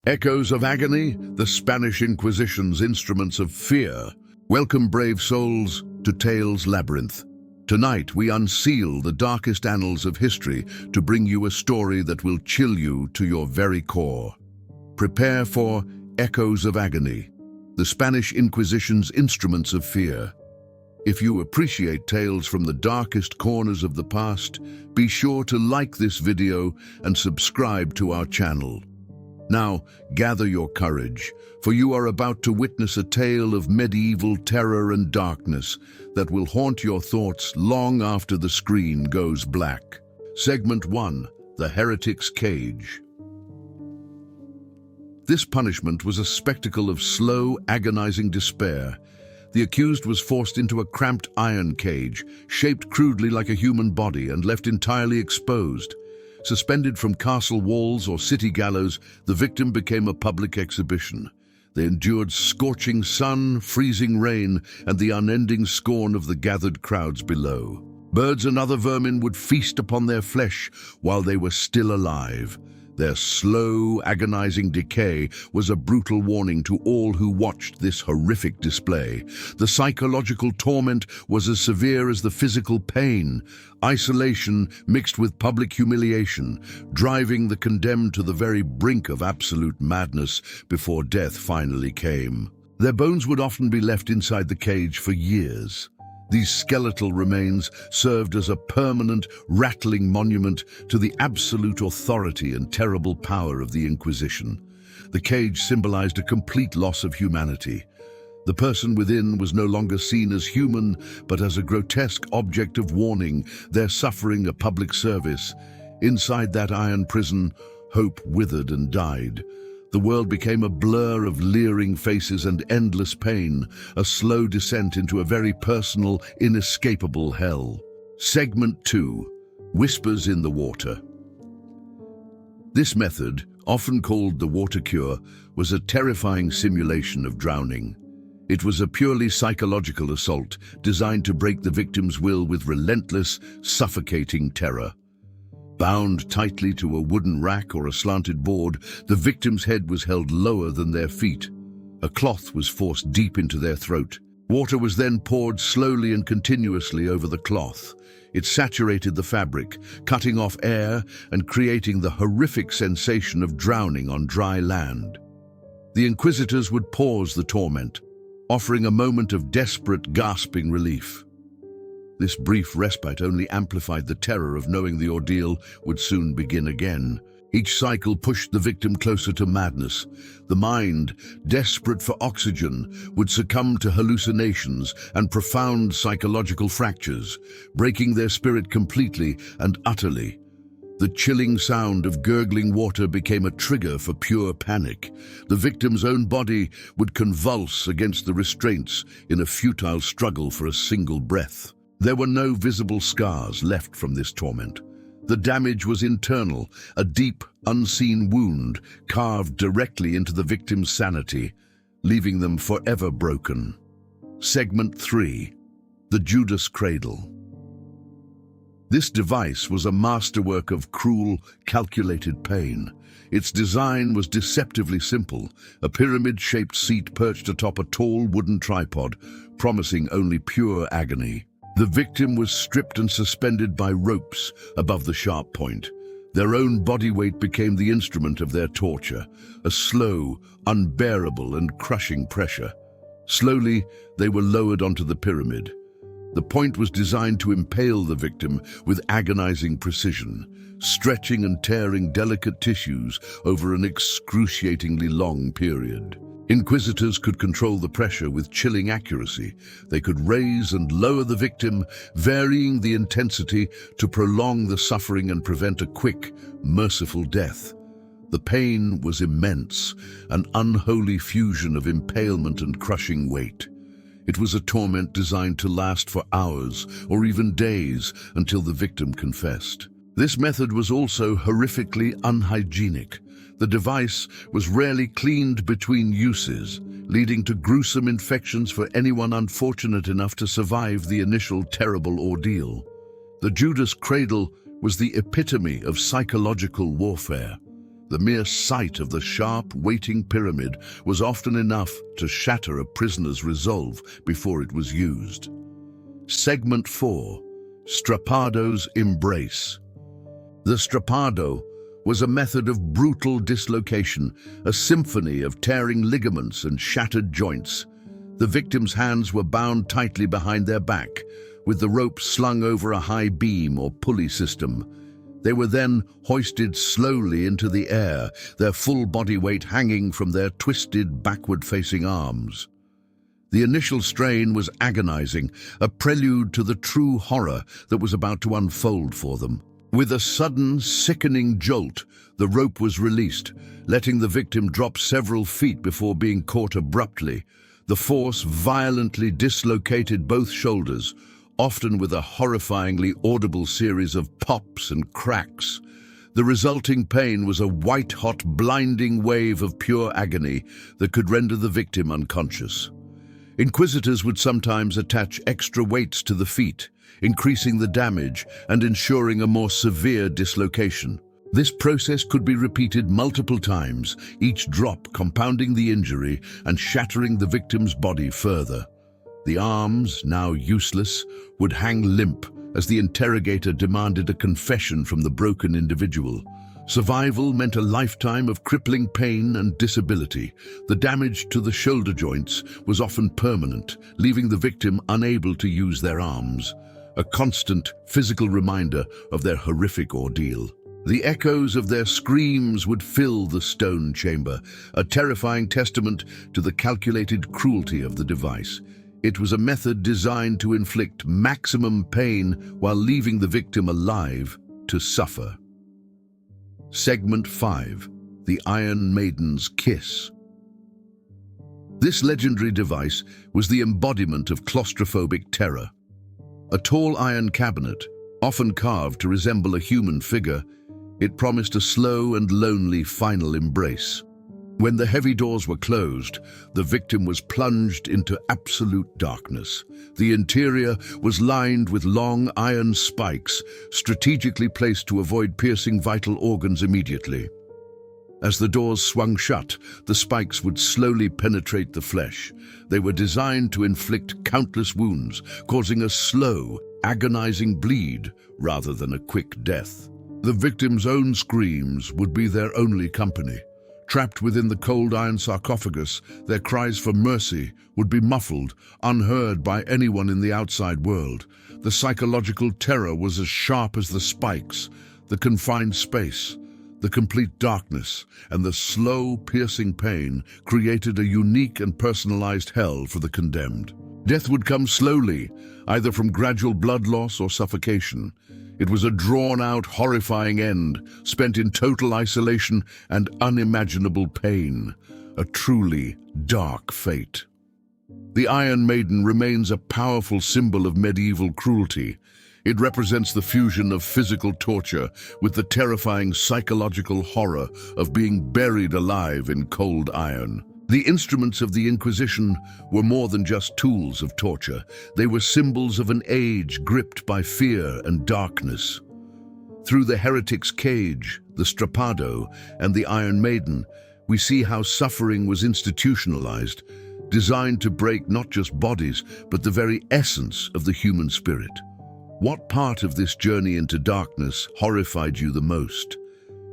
Echoes of Agony, the Spanish Inquisition's instruments of fear. Welcome, brave souls, to Tales Labyrinth. Tonight, we unseal the darkest annals of history to bring you a story that will chill you to your very core. Prepare for Echoes of Agony, the Spanish Inquisition's instruments of fear. If you appreciate tales from the darkest corners of the past, be sure to like this video and subscribe to our channel. Now, gather your courage, for you are about to witness a tale of medieval terror and darkness that will haunt your thoughts long after the screen goes black. Segment 1. The Heretic's Cage. This punishment was a spectacle of slow, agonizing despair. The accused was forced into a cramped iron cage, shaped crudely like a human body and left entirely exposed. Suspended from castle walls or city gallows, the victim became a public exhibition. They endured scorching sun, freezing rain, and the unending scorn of the gathered crowds below. Birds and other vermin would feast upon their flesh while they were still alive. Their slow, agonizing decay was a brutal warning to all who watched this horrific display. The psychological torment was as severe as the physical pain, isolation mixed with public humiliation, driving the condemned to the very brink of absolute madness before death finally came. Their bones would often be left inside the cage for years. These skeletal remains served as a permanent, rattling monument to the absolute authority and terrible power of the Inquisition. The cage symbolized a complete loss of humanity. The person within was no longer seen as human, but as a grotesque object of warning, their suffering a public service. Inside that iron prison, hope withered and died. The world became a blur of leering faces and endless pain, a slow descent into a very personal, inescapable hell. Segment 2. Whispers in the Water. This method, often called the water cure, was a terrifying simulation of drowning. It was a purely psychological assault designed to break the victim's will with relentless, suffocating terror. Bound tightly to a wooden rack or a slanted board, the victim's head was held lower than their feet. A cloth was forced deep into their throat. Water was then poured slowly and continuously over the cloth. It saturated the fabric, cutting off air and creating the horrific sensation of drowning on dry land. The inquisitors would pause the torment, offering a moment of desperate, gasping relief. This brief respite only amplified the terror of knowing the ordeal would soon begin again. Each cycle pushed the victim closer to madness. The mind, desperate for oxygen, would succumb to hallucinations and profound psychological fractures, breaking their spirit completely and utterly. The chilling sound of gurgling water became a trigger for pure panic. The victim's own body would convulse against the restraints in a futile struggle for a single breath. There were no visible scars left from this torment. The damage was internal, a deep, unseen wound carved directly into the victim's sanity, leaving them forever broken. Segment 3. The Judas Cradle. This device was a masterwork of cruel, calculated pain. Its design was deceptively simple, a pyramid-shaped seat perched atop a tall wooden tripod, promising only pure agony. The victim was stripped and suspended by ropes above the sharp point. Their own body weight became the instrument of their torture, a slow, unbearable and crushing pressure. Slowly, they were lowered onto the pyramid. The point was designed to impale the victim with agonizing precision, stretching and tearing delicate tissues over an excruciatingly long period. Inquisitors could control the pressure with chilling accuracy. They could raise and lower the victim, varying the intensity to prolong the suffering and prevent a quick, merciful death. The pain was immense, an unholy fusion of impalement and crushing weight. It was a torment designed to last for hours or even days until the victim confessed. This method was also horrifically unhygienic. The device was rarely cleaned between uses, leading to gruesome infections for anyone unfortunate enough to survive the initial terrible ordeal. The Judas Cradle was the epitome of psychological warfare. The mere sight of the sharp, waiting pyramid was often enough to shatter a prisoner's resolve before it was used. Segment 4. Strappado's Embrace. The strappado was a method of brutal dislocation, a symphony of tearing ligaments and shattered joints. The victim's hands were bound tightly behind their back, with the rope slung over a high beam or pulley system. They were then hoisted slowly into the air, their full body weight hanging from their twisted, backward-facing arms. The initial strain was agonizing, a prelude to the true horror that was about to unfold for them. With a sudden, sickening jolt, the rope was released, letting the victim drop several feet before being caught abruptly. The force violently dislocated both shoulders, often with a horrifyingly audible series of pops and cracks. The resulting pain was a white-hot, blinding wave of pure agony that could render the victim unconscious. Inquisitors would sometimes attach extra weights to the feet, increasing the damage and ensuring a more severe dislocation. This process could be repeated multiple times, each drop compounding the injury and shattering the victim's body further. The arms, now useless, would hang limp as the interrogator demanded a confession from the broken individual. Survival meant a lifetime of crippling pain and disability. The damage to the shoulder joints was often permanent, leaving the victim unable to use their arms, a constant physical reminder of their horrific ordeal. The echoes of their screams would fill the stone chamber, a terrifying testament to the calculated cruelty of the device. It was a method designed to inflict maximum pain while leaving the victim alive to suffer. Segment 5. The Iron Maiden's Kiss. This legendary device was the embodiment of claustrophobic terror. A tall iron cabinet, often carved to resemble a human figure, it promised a slow and lonely final embrace. When the heavy doors were closed, the victim was plunged into absolute darkness. The interior was lined with long iron spikes, strategically placed to avoid piercing vital organs immediately. As the doors swung shut, the spikes would slowly penetrate the flesh. They were designed to inflict countless wounds, causing a slow, agonizing bleed rather than a quick death. The victim's own screams would be their only company. Trapped within the cold iron sarcophagus, their cries for mercy would be muffled, unheard by anyone in the outside world. The psychological terror was as sharp as the spikes, the confined space, the complete darkness, and the slow, piercing pain created a unique and personalized hell for the condemned. Death would come slowly, either from gradual blood loss or suffocation. It was a drawn-out, horrifying end, spent in total isolation and unimaginable pain, a truly dark fate. The Iron Maiden remains a powerful symbol of medieval cruelty. It represents the fusion of physical torture with the terrifying psychological horror of being buried alive in cold iron. The instruments of the Inquisition were more than just tools of torture. They were symbols of an age gripped by fear and darkness. Through the heretic's cage, the strappado, and the Iron Maiden, we see how suffering was institutionalized, designed to break not just bodies, but the very essence of the human spirit. What part of this journey into darkness horrified you the most?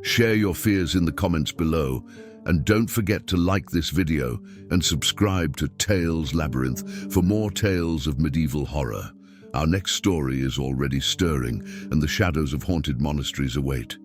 Share your fears in the comments below, and don't forget to like this video and subscribe to Tales Labyrinth for more tales of medieval horror. Our next story is already stirring, and the shadows of haunted monasteries await.